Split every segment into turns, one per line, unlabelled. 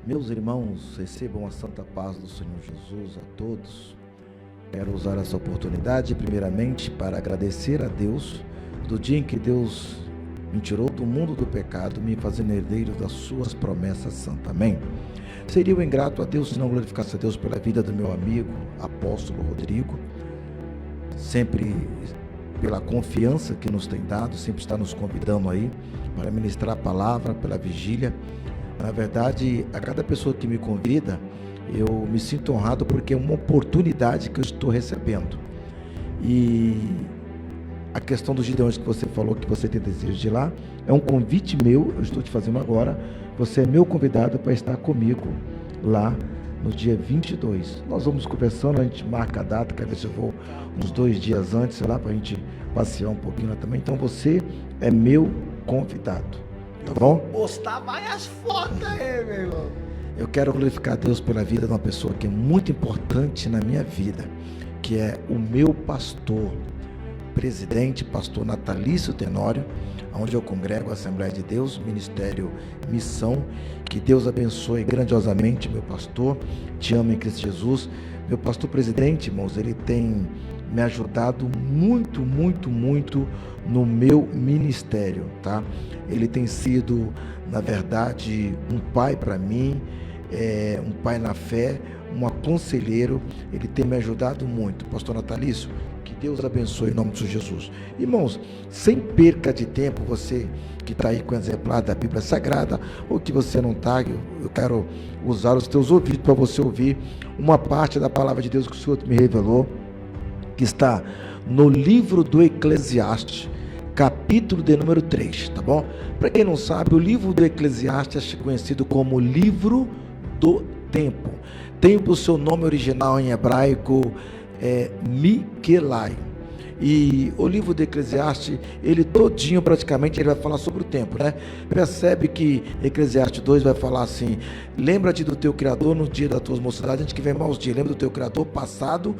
Meus irmãos, recebam a santa paz do Senhor Jesus a todos. Quero usar essa oportunidade, primeiramente, para agradecer a Deus do dia em que Deus me tirou do mundo do pecado, me fazendo herdeiro das suas promessas santas. Amém? Seria eu ingrato a Deus se não glorificasse a Deus pela vida do meu amigo, apóstolo Rodrigo, sempre pela confiança que nos tem dado, sempre está nos convidando aí para ministrar a palavra, pela vigília. Na verdade, a cada pessoa que me convida, eu me sinto honrado porque é uma oportunidade que eu estou recebendo. E a questão dos Gideões que você falou, que você tem desejo de ir lá, é um convite meu, eu estou te fazendo agora. Você é meu convidado para estar comigo lá no dia 22. Nós vamos conversando, a gente marca a data, quero ver se eu vou uns 2 dias antes, sei lá, para a gente passear um pouquinho lá também. Então você é meu convidado. Tá bom?
Postar várias fotos aí, meu irmão.
Eu quero glorificar a Deus pela vida de uma pessoa que é muito importante na minha vida, que é o meu pastor, presidente, pastor Natalício Tenório, onde eu congrego a Assembleia de Deus, Ministério Missão. Que Deus abençoe grandiosamente meu pastor, te amo em Cristo Jesus. Meu pastor presidente, irmãos, ele tem me ajudado muito no meu ministério, tá? Ele tem sido, na verdade, um pai para mim, um pai na fé, um conselheiro. Ele tem me ajudado muito, pastor Natalício. Que Deus abençoe em nome de Jesus. Irmãos, sem perca de tempo, você que está aí com o exemplar da Bíblia Sagrada, ou que você não está, eu quero usar os teus ouvidos para você ouvir uma parte da palavra de Deus que o Senhor me revelou, que está no livro do Eclesiastes, capítulo de número 3, tá bom? Para quem não sabe, o livro do Eclesiastes é conhecido como livro do tempo. Tem o seu nome original em hebraico, Miquelai. E o livro do Eclesiastes, ele todinho praticamente, ele vai falar sobre o tempo, né? Percebe que Eclesiastes 2 vai falar assim: lembra-te do teu Criador no dia da tua mocidade, antes que venha maus dias. Lembra do teu Criador passado,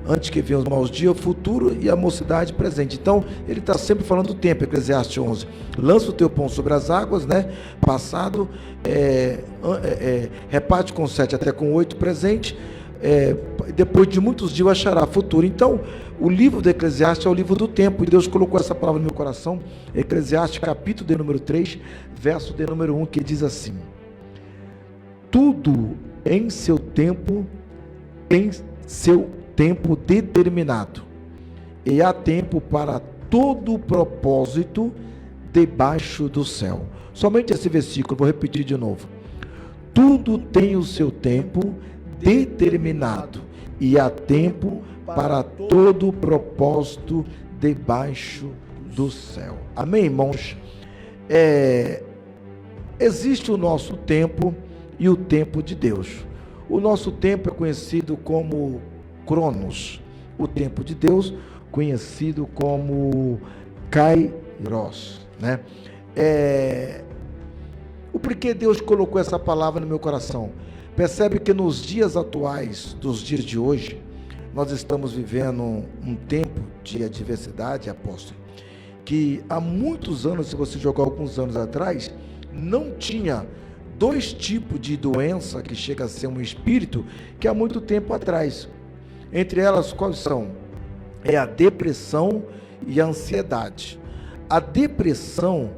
antes que venham os maus dias, o futuro e a mocidade presente. Então, ele está sempre falando do tempo. Eclesiastes 11, lança o teu pão sobre as águas, né? Passado, reparte com 7 até com 8 presente, depois de muitos dias achará futuro. Então, o livro do Eclesiastes é o livro do tempo, e Deus colocou essa palavra no meu coração. Eclesiastes capítulo de número 3, verso de número 1, que diz assim: tudo em seu tempo tem seu tempo determinado, e há tempo para todo propósito debaixo do céu. Somente esse versículo, vou repetir de novo: tudo tem o seu tempo determinado, e há tempo para todo propósito debaixo do céu. Amém, irmãos? Existe o nosso tempo e o tempo de Deus. O nosso tempo é conhecido como Cronos, o tempo de Deus conhecido como Kairos, né? O porquê Deus colocou essa palavra no meu coração? Percebe que nos dias atuais, dos dias de hoje, nós estamos vivendo um tempo de adversidade, apóstolo, que há muitos anos, se você jogar alguns anos atrás, não tinha 2 tipos de doença que chega a ser um espírito que há muito tempo atrás. Entre elas, quais são? A depressão e a ansiedade. A depressão,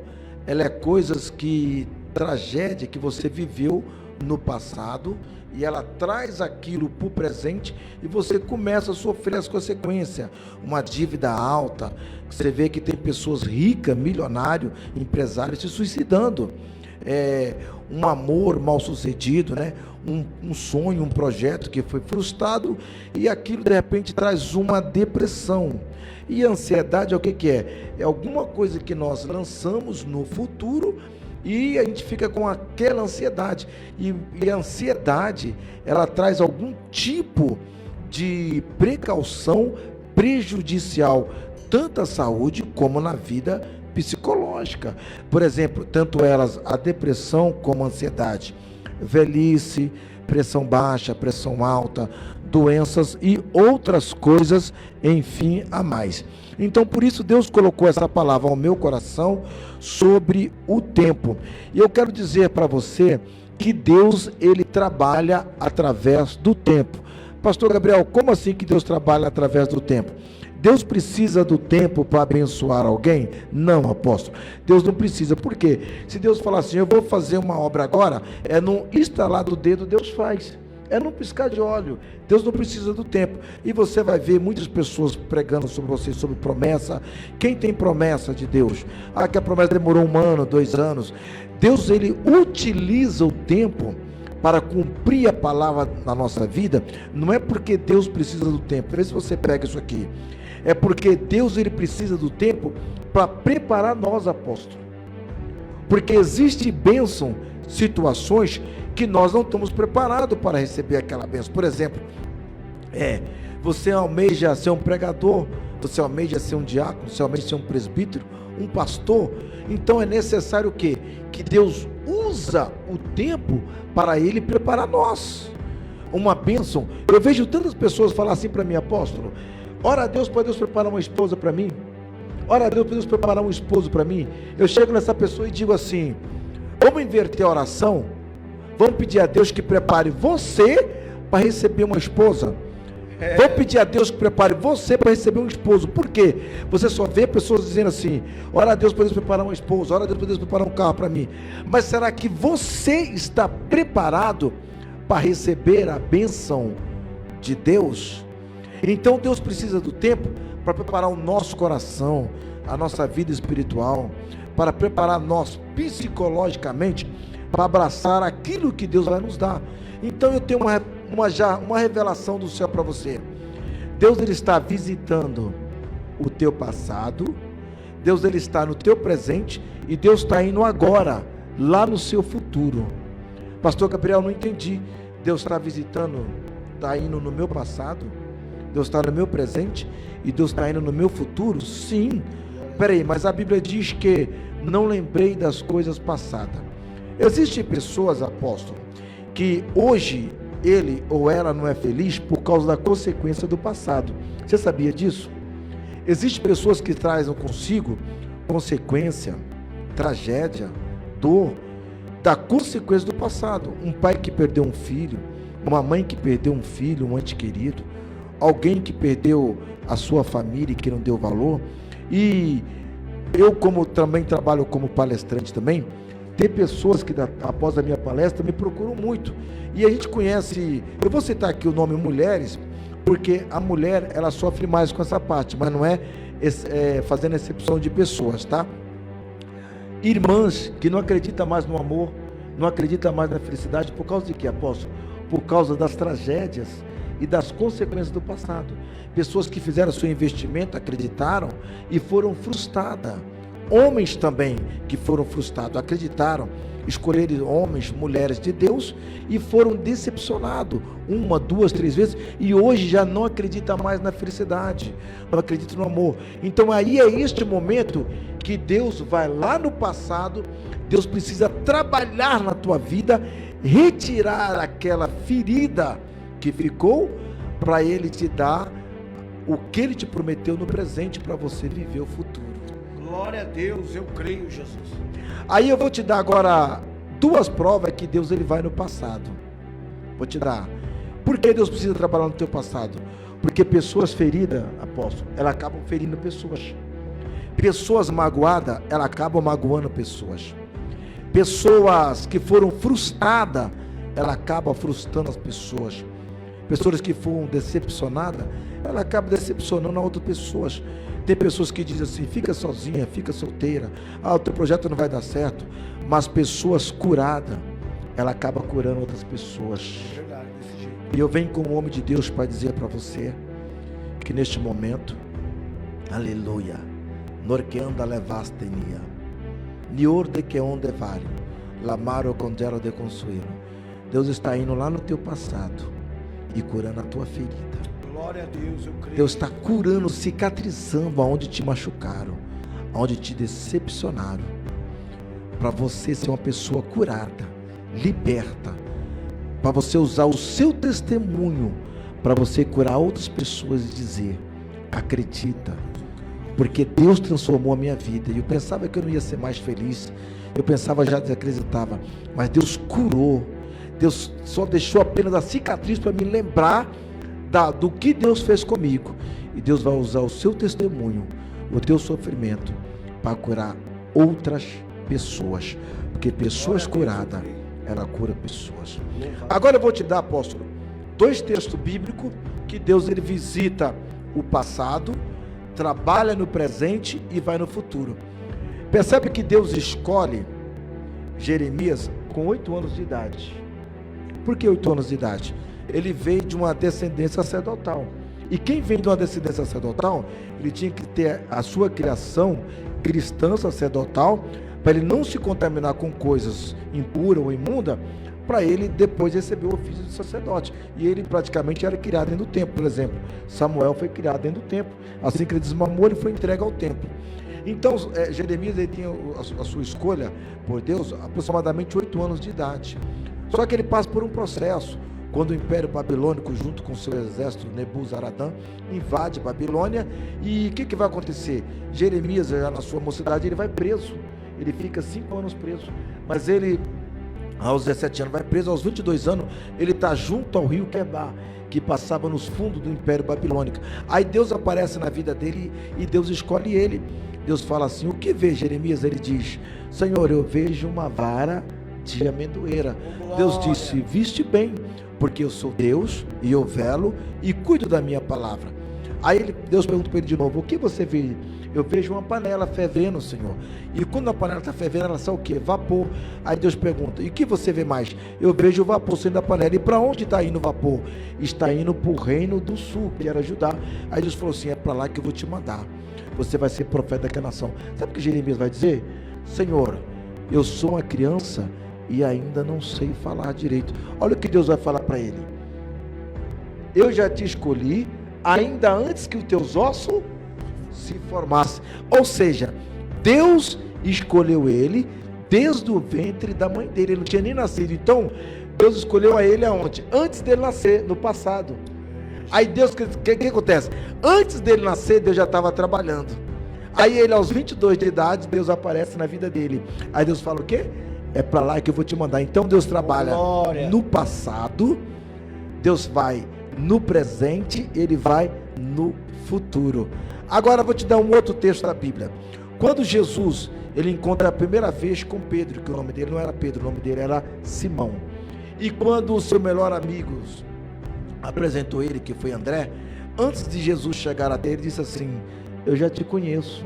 ela é coisas que, tragédia que você viveu no passado, e ela traz aquilo para o presente, e você começa a sofrer as consequências. Uma dívida alta, você vê que tem pessoas ricas, milionários, empresários se suicidando. Um amor mal sucedido, né? Um sonho, um projeto que foi frustrado, e aquilo de repente traz uma depressão. E a ansiedade é o que é? É alguma coisa que nós lançamos no futuro, e a gente fica com aquela ansiedade, e a ansiedade, ela traz algum tipo de precaução prejudicial, tanto à saúde como na vida psicológica. Por exemplo, tanto elas, a depressão como a ansiedade, velhice, pressão baixa, pressão alta, doenças e outras coisas, enfim, a mais. Então, por isso, Deus colocou essa palavra ao meu coração sobre o tempo. E eu quero dizer para você que Deus, ele trabalha através do tempo. Pastor Gabriel, como assim que Deus trabalha através do tempo? Deus precisa do tempo para abençoar alguém? Não, apóstolo. Deus não precisa. Por quê? Se Deus falar assim, eu vou fazer uma obra agora, é no estalar do dedo, Deus faz. É num piscar de olho. Deus não precisa do tempo. E você vai ver muitas pessoas pregando sobre você, sobre promessa. Quem tem promessa de Deus? Ah, que a promessa demorou 1 ano, 2 anos. Deus, ele utiliza o tempo para cumprir a palavra na nossa vida. Não é porque Deus precisa do tempo. Vê se você pega isso aqui. É porque Deus, ele precisa do tempo para preparar nós, apóstolo. Porque existe bênção, situações que nós não estamos preparados para receber aquela bênção. Por exemplo, você almeja ser um pregador, você almeja ser um diácono, você almeja ser um presbítero, um pastor. Então é necessário o quê? Que Deus usa o tempo para ele preparar nós. Uma bênção. Eu vejo tantas pessoas falar assim para mim, apóstolo, ora a Deus para Deus preparar uma esposa para mim. Ora a Deus para Deus preparar um esposo para mim. Eu chego nessa pessoa e digo assim, vamos inverter a oração? Vamos pedir a Deus que prepare você para receber uma esposa. Vamos pedir a Deus que prepare você para receber um esposo. Por quê? Você só vê pessoas dizendo assim, ora a Deus para Deus preparar uma esposa, ora a Deus para Deus preparar um carro para mim. Mas será que você está preparado para receber a bênção de Deus? Então Deus precisa do tempo para preparar o nosso coração, a nossa vida espiritual, para preparar nós psicologicamente para abraçar aquilo que Deus vai nos dar. Então eu tenho uma revelação do céu para você. Deus, ele está visitando o teu passado, Deus, ele está no teu presente, e Deus está indo agora, lá no seu futuro. Pastor Gabriel, não entendi. Deus está visitando, está indo no meu passado, Deus está no meu presente, e Deus está indo no meu futuro? Sim. Peraí, mas a Bíblia diz que não lembrei das coisas passadas. Existem pessoas, apóstolo, que hoje ele ou ela não é feliz por causa da consequência do passado. Você sabia disso? Existem pessoas que trazem consigo consequência, tragédia, dor, da consequência do passado. Um pai que perdeu um filho, uma mãe que perdeu um filho, um ente querido, alguém que perdeu a sua família e que não deu valor. E eu, como também trabalho como palestrante também, tem pessoas que após a minha palestra me procuram muito, e a gente conhece, eu vou citar aqui o nome mulheres, porque a mulher, ela sofre mais com essa parte, mas não é fazendo exceção de pessoas, tá? Irmãs que não acreditam mais no amor, não acreditam mais na felicidade, por causa de quê, apóstolo? Por causa das tragédias e das consequências do passado. Pessoas que fizeram seu investimento, acreditaram e foram frustradas. Homens também que foram frustrados, acreditaram, escolheram homens, mulheres de Deus e foram decepcionados 1, 2, 3 vezes, e hoje já não acredita mais na felicidade, não acredita no amor. Então aí é este momento que Deus vai lá no passado. Deus precisa trabalhar na tua vida, retirar aquela ferida que ficou, para Ele te dar o que Ele te prometeu no presente, para você viver o futuro.
Glória a Deus, eu creio, Jesus.
Aí eu vou te dar agora 2 provas que Deus, ele vai no passado. Vou te dar. Por que Deus precisa trabalhar no teu passado? Porque pessoas feridas, apóstolo, elas acabam ferindo pessoas. Pessoas magoadas, elas acabam magoando pessoas. Pessoas que foram frustradas, elas acabam frustrando as pessoas. Pessoas que foram decepcionadas, elas acabam decepcionando outras pessoas. Tem pessoas que dizem assim, fica sozinha, fica solteira, o teu projeto não vai dar certo. Mas pessoas curadas, ela acaba curando outras pessoas.
É verdade, desse jeito.
E eu venho como homem de Deus para dizer para você que neste momento, aleluia, norqueanda levastenia, nior de que onde vale, lamaro condero de consuelo. Deus está indo lá no teu passado e curando a tua ferida.
Glória a Deus, eu creio.
Deus está curando, cicatrizando aonde te machucaram, aonde te decepcionaram, para você ser uma pessoa curada, liberta, para você usar o seu testemunho, para você curar outras pessoas e dizer, acredita, porque Deus transformou a minha vida. E eu pensava que eu não ia ser mais feliz, eu pensava, já desacreditava, mas Deus curou. Deus só deixou apenas a cicatriz para me lembrar do que Deus fez comigo. E Deus vai usar o seu testemunho, o teu sofrimento, para curar outras pessoas, porque pessoas curadas, ela cura pessoas. Agora eu vou te dar, apóstolo, 2 textos bíblicos que Deus ele visita o passado, trabalha no presente e vai no futuro. Percebe que Deus escolhe Jeremias com 8 anos de idade. Por que 8 anos de idade? Ele veio de uma descendência sacerdotal. E quem vem de uma descendência sacerdotal, ele tinha que ter a sua criação cristã sacerdotal, para ele não se contaminar com coisas impuras ou imundas, para ele depois receber o ofício de sacerdote. E ele praticamente era criado dentro do templo. Por exemplo, Samuel foi criado dentro do templo. Assim que ele desmamou, ele foi entregue ao templo. Então, Jeremias ele tinha a sua escolha por Deus aproximadamente 8 anos de idade. Só que ele passa por um processo, quando o Império Babilônico, junto com seu exército, Nebuzaradã, invade Babilônia. E o que vai acontecer? Jeremias, já na sua mocidade, ele vai preso. Ele fica 5 anos preso. Mas ele, aos 17 anos, vai preso. Aos 22 anos, ele está junto ao rio Quebar, que passava nos fundos do Império Babilônico. Aí Deus aparece na vida dele e Deus escolhe ele. Deus fala assim: o que vê, Jeremias? Ele diz: Senhor, eu vejo uma vara de amendoeira. Deus disse: viste bem, porque eu sou Deus e eu velo e cuido da minha palavra. Aí Deus pergunta para ele de novo: o que você vê? Eu vejo uma panela fervendo, Senhor. E quando a panela está fervendo, ela sai o quê? Vapor. Aí Deus pergunta: e o que você vê mais? Eu vejo o vapor saindo da panela. E para onde está indo o vapor? Está indo para o reino do sul, que era Judá. Aí Deus falou assim: é para lá que eu vou te mandar. Você vai ser profeta daquela nação. Sabe o que Jeremias vai dizer? Senhor, eu sou uma criança e ainda não sei falar direito. Olha o que Deus vai falar para ele: eu já te escolhi ainda antes que os teus ossos se formassem. Ou seja, Deus escolheu ele desde o ventre da mãe dele. Ele não tinha nem nascido. Então Deus escolheu a ele aonde? Antes dele nascer, no passado. Aí Deus, o que acontece? Antes dele nascer, Deus já estava trabalhando. Aí ele, aos 22 de idade, Deus aparece na vida dele. Aí Deus fala o quê? É para lá que eu vou te mandar. Então Deus trabalha no passado, Deus vai no presente, Ele vai no futuro. Agora eu vou te dar um outro texto da Bíblia. Quando Jesus, ele encontra a primeira vez com Pedro, que o nome dele não era Pedro, o nome dele era Simão. E quando o seu melhor amigo apresentou ele, que foi André, antes de Jesus chegar até ele, disse assim: eu já te conheço.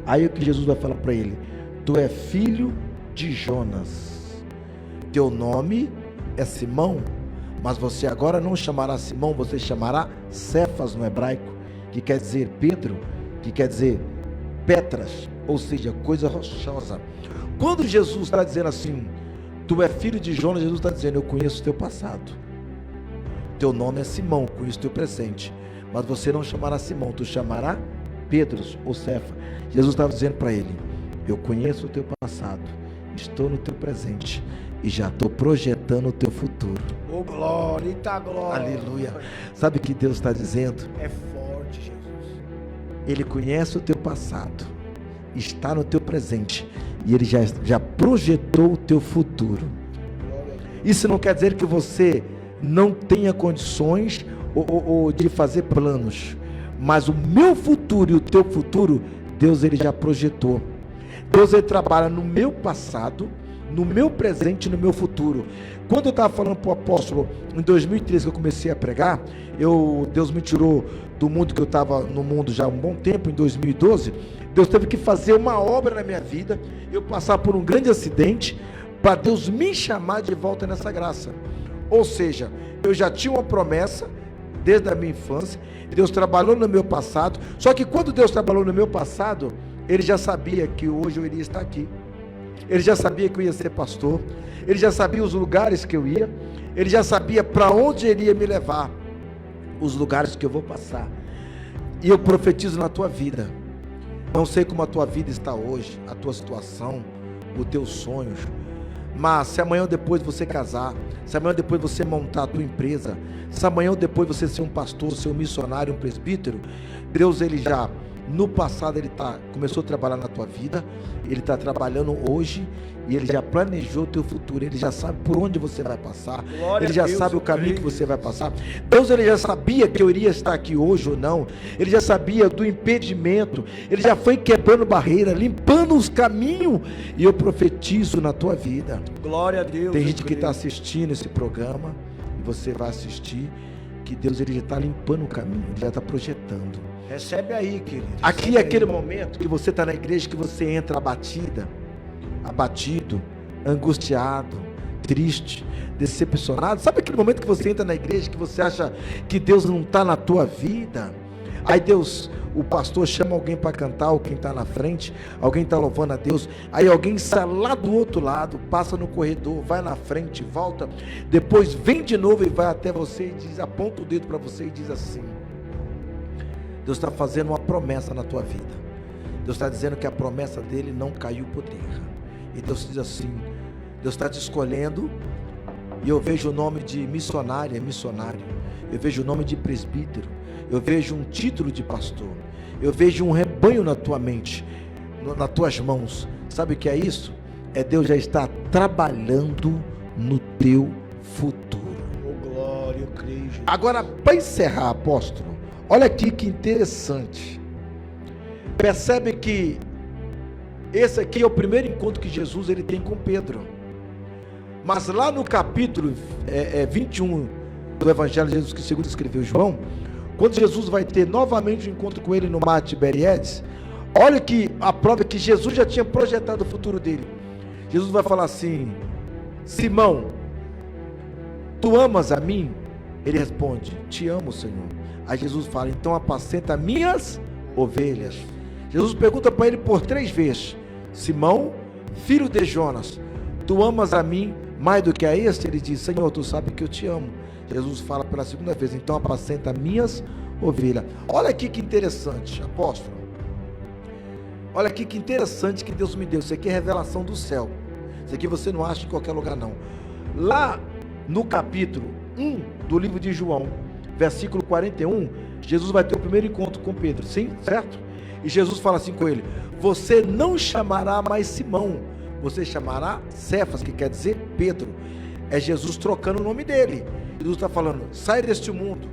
Aí o que Jesus vai falar para ele: tu é filho de Jonas, teu nome é Simão, mas você agora não chamará Simão, você chamará Cefas no hebraico, que quer dizer Pedro, que quer dizer Petras, ou seja, coisa rochosa. Quando Jesus está dizendo assim, tu é filho de Jonas, Jesus está dizendo: eu conheço o teu passado, teu nome é Simão, conheço o teu presente, mas você não chamará Simão, tu chamará Pedro ou Cefa. Jesus estava dizendo para ele: eu conheço o teu passado, estou no teu presente e já estou projetando o teu futuro.
Oh, glória, eita glória.
Aleluia. Sabe o que Deus está dizendo?
É forte, Jesus.
Ele conhece o teu passado, está no teu presente e Ele já projetou o teu futuro. Isso não quer dizer que você não tenha condições ou de fazer planos, mas o meu futuro e o teu futuro, Deus ele já projetou. Deus ele trabalha no meu passado, no meu presente e no meu futuro. Quando eu estava falando para o apóstolo, em 2013 que eu comecei a pregar, Deus me tirou do mundo que eu estava no mundo já há um bom tempo, em 2012, Deus teve que fazer uma obra na minha vida, eu passar por um grande acidente, para Deus me chamar de volta nessa graça. Ou seja, eu já tinha uma promessa, desde a minha infância, Deus trabalhou no meu passado, só que quando Deus trabalhou no meu passado, Ele já sabia que hoje eu iria estar aqui. Ele já sabia que eu ia ser pastor, Ele já sabia os lugares que eu ia, Ele já sabia para onde Ele ia me levar, os lugares que eu vou passar. E eu profetizo na tua vida, não sei como a tua vida está hoje, a tua situação, os teus sonhos, mas se amanhã ou depois você casar, se amanhã ou depois você montar a tua empresa, se amanhã ou depois você ser um pastor, ser um missionário, um presbítero, Deus ele já no passado ele começou a trabalhar na tua vida, ele está trabalhando hoje e ele já planejou o teu futuro, ele já sabe por onde você vai passar, ele já sabe o caminho que você vai passar. Deus, ele já sabia que eu iria estar aqui hoje ou não, ele já sabia do impedimento, ele já foi quebrando barreira, limpando os caminhos, e eu profetizo na tua vida.
Glória a Deus.
Tem gente que está assistindo esse programa e você vai assistir, que Deus, ele já está limpando o caminho, ele já está projetando.
Recebe aí, querido.
Aqui é aquele momento que você está na igreja, que você entra abatido, angustiado, triste, decepcionado. Sabe aquele momento que você entra na igreja, que você acha que Deus não está na tua vida? Aí Deus, o pastor chama alguém para cantar, ou quem está na frente, alguém está louvando a Deus, aí alguém sai lá do outro lado, passa no corredor, vai na frente, volta, depois vem de novo e vai até você e diz, aponta o dedo para você e diz assim: Deus está fazendo uma promessa na tua vida. Deus está dizendo que a promessa dele não caiu por terra. E Deus diz assim: Deus está te escolhendo. E eu vejo o nome de missionária, missionário. Eu vejo o nome de presbítero. Eu vejo um título de pastor. Eu vejo um rebanho na tua mente, nas tuas mãos. Sabe o que é isso? É Deus já está trabalhando no teu futuro.
Oh, glória, eu creio, Jesus.
Agora, para encerrar, apóstolo, olha aqui que interessante. Percebe que esse aqui é o primeiro encontro que Jesus ele tem com Pedro. Mas lá no capítulo 21 do Evangelho de Jesus, que segundo escreveu João, quando Jesus vai ter novamente um encontro com ele no mar de Tiberíades, olha que a prova é que Jesus já tinha projetado o futuro dele. Jesus vai falar assim: Simão, tu amas a mim? Ele responde: te amo, Senhor. Aí Jesus fala: então apacenta minhas ovelhas. Jesus pergunta para ele por 3 vezes: Simão, filho de Jonas, tu amas a mim mais do que a este? Ele diz: Senhor, tu sabe que eu te amo. Jesus fala pela 2ª vez: então apacenta minhas ovelhas. Olha aqui que interessante, apóstolo. Olha aqui que interessante que Deus me deu. Isso aqui é revelação do céu. Isso aqui você não acha em qualquer lugar, não. Lá no capítulo 1 do livro de João, versículo 41, Jesus vai ter o primeiro encontro com Pedro, sim? Certo? E Jesus fala assim com ele: você não chamará mais Simão, você chamará Cefas, que quer dizer Pedro. É Jesus trocando o nome dele. Jesus está falando: sai deste mundo,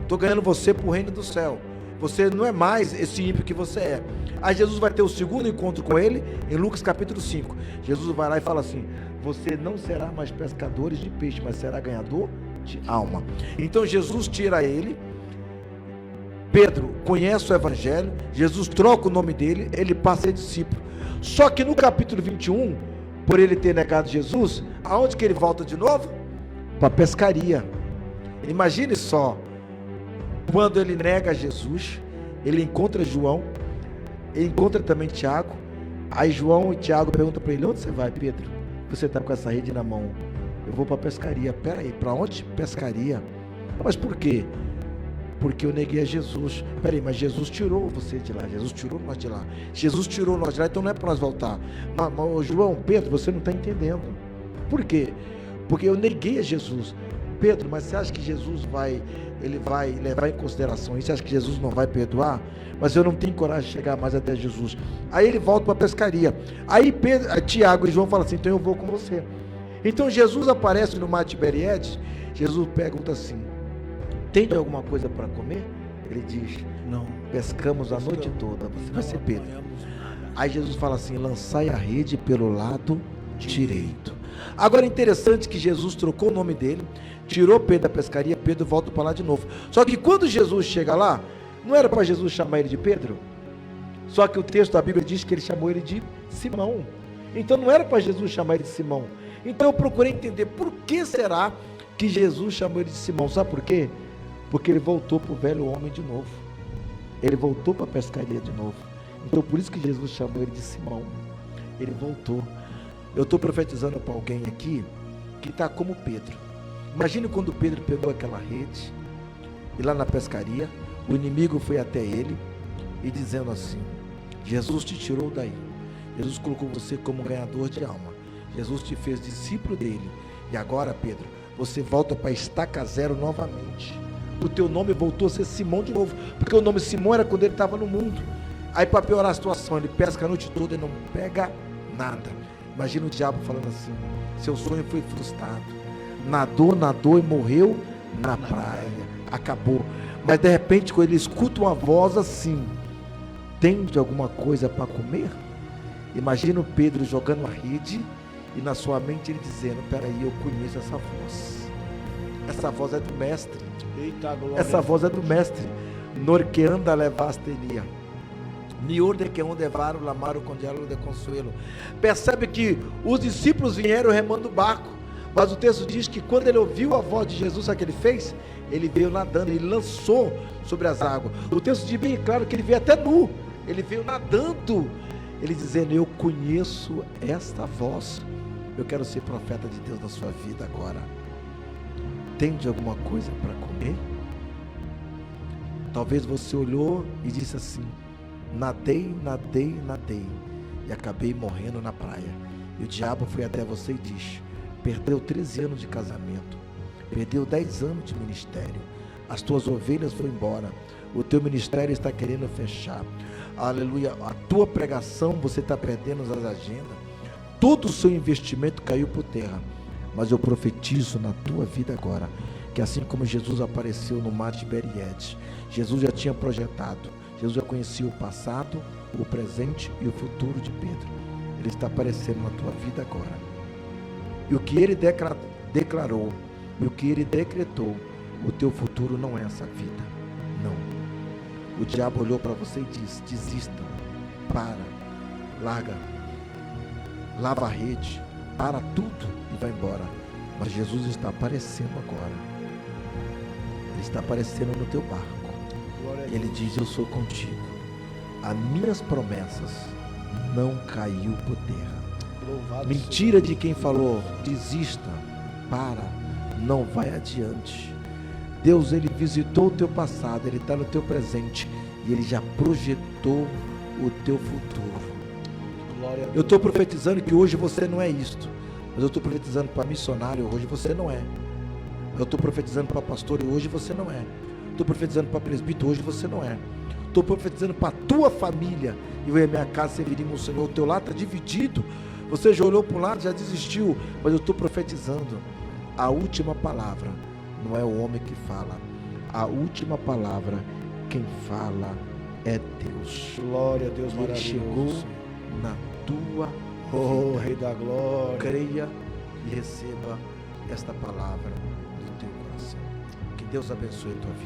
estou ganhando você para o reino do céu. Você não é mais esse ímpio que você é. Aí Jesus vai ter o segundo encontro com ele em Lucas capítulo 5. Jesus vai lá e fala assim: você não será mais pescador de peixe, mas será ganhador de alma. Então Jesus tira ele. Pedro conhece o evangelho, Jesus troca o nome dele, ele passa a ser discípulo. Só que no capítulo 21, por ele ter negado Jesus, aonde que ele volta de novo? Para a pescaria. Imagine só, quando ele nega Jesus, ele encontra João, ele encontra também Tiago. Aí João e Tiago perguntam para ele: onde você vai, Pedro? Você está com essa rede na mão. Eu vou para a pescaria. Pera aí, para onde pescaria? Mas por quê? Porque eu neguei a Jesus. Peraí, mas Jesus tirou você de lá, Jesus tirou nós de lá, Jesus tirou nós de lá, então não é para nós voltar. Mas João, Pedro, você não está entendendo. Por quê? Porque eu neguei a Jesus. Pedro, mas você acha que Jesus vai levar em consideração isso? Você acha que Jesus não vai perdoar? Mas eu não tenho coragem de chegar mais até Jesus. Aí ele volta para a pescaria. Aí Tiago e João falam assim: então eu vou com você. Então Jesus aparece no mar de Tiberíades. Jesus pergunta assim: tem alguma coisa para comer? Ele diz: não, pescamos a noite toda, você vai ser Pedro. Aí Jesus fala assim: lançai a rede pelo lado direito. Agora é interessante que Jesus trocou o nome dele, tirou Pedro da pescaria, Pedro volta para lá de novo. Só que quando Jesus chega lá, não era para Jesus chamar ele de Pedro? Só que o texto da Bíblia diz que ele chamou ele de Simão. Então não era para Jesus chamar ele de Simão. Então eu procurei entender por que será que Jesus chamou ele de Simão. Sabe por quê? Porque ele voltou para o velho homem de novo. Ele voltou para a pescaria de novo. Então por isso que Jesus chamou ele de Simão. Ele voltou. Eu estou profetizando para alguém aqui que está como Pedro. Imagine quando Pedro pegou aquela rede e lá na pescaria o inimigo foi até ele e dizendo assim: Jesus te tirou daí, Jesus colocou você como ganhador de alma, Jesus te fez discípulo dele, e agora, Pedro, você volta para a estaca zero novamente. O teu nome voltou a ser Simão de novo, porque o nome Simão era quando ele estava no mundo. Aí para piorar a situação, ele pesca a noite toda e não pega nada. Imagina o diabo falando assim: seu sonho foi frustrado. Nadou e morreu na praia. Acabou. Mas de repente, quando ele escuta uma voz assim: tem de alguma coisa para comer? Imagina o Pedro jogando a rede e na sua mente ele dizendo: peraí, eu conheço essa voz. Essa voz é do mestre.
Eita, glória.
Essa voz é do mestre. Norqueanda levastenia. Mior de que onde levaram lamaro com diálogo de consuelo. Percebe que os discípulos vieram remando o barco, mas o texto diz que quando ele ouviu a voz de Jesus, sabe o que ele fez? Ele veio nadando, ele lançou sobre as águas. O texto diz bem claro que ele veio até nu, ele veio nadando, ele dizendo: eu conheço esta voz. Eu quero ser profeta de Deus na sua vida agora. Tem de alguma coisa para comer? Talvez você olhou e disse assim: nadei e acabei morrendo na praia. E o diabo foi até você e disse: perdeu 13 anos de casamento, perdeu 10 anos de ministério, as tuas ovelhas foram embora, o teu ministério está querendo fechar, aleluia, a tua pregação você está perdendo as agendas, todo o seu investimento caiu por terra. Mas eu profetizo na tua vida agora, que assim como Jesus apareceu no mar de Beriede, Jesus já tinha projetado, Jesus já conhecia o passado, o presente e o futuro de Pedro. Ele está aparecendo na tua vida agora. E o que ele declarou, e o que ele decretou, o teu futuro não é essa vida. Não. O diabo olhou para você e disse: desista, para, larga, lava a rede, para tudo e vai embora. Mas Jesus está aparecendo agora. Ele está aparecendo no teu barco. Ele diz: eu sou contigo. As minhas promessas não caiu por terra. Mentira de quem falou: desista, para, não vai adiante. Deus, ele visitou o teu passado, ele está no teu presente e ele já projetou o teu futuro. Eu estou profetizando que hoje você não é isto, mas eu estou profetizando para missionário: hoje você não é. Eu estou profetizando para pastor: hoje você não é. Estou profetizando para presbítero: hoje você não é. Estou profetizando para a tua família: e eu e a minha casa serviremos o Senhor. O teu lado está dividido, você já olhou para um lado, já desistiu, mas eu estou profetizando. A última palavra não é o homem que fala, a última palavra, quem fala é Deus.
Glória a Deus,
Ele chegou na tua vida.
Rei da glória.
Creia e receba esta palavra no teu coração. Que Deus abençoe a tua vida.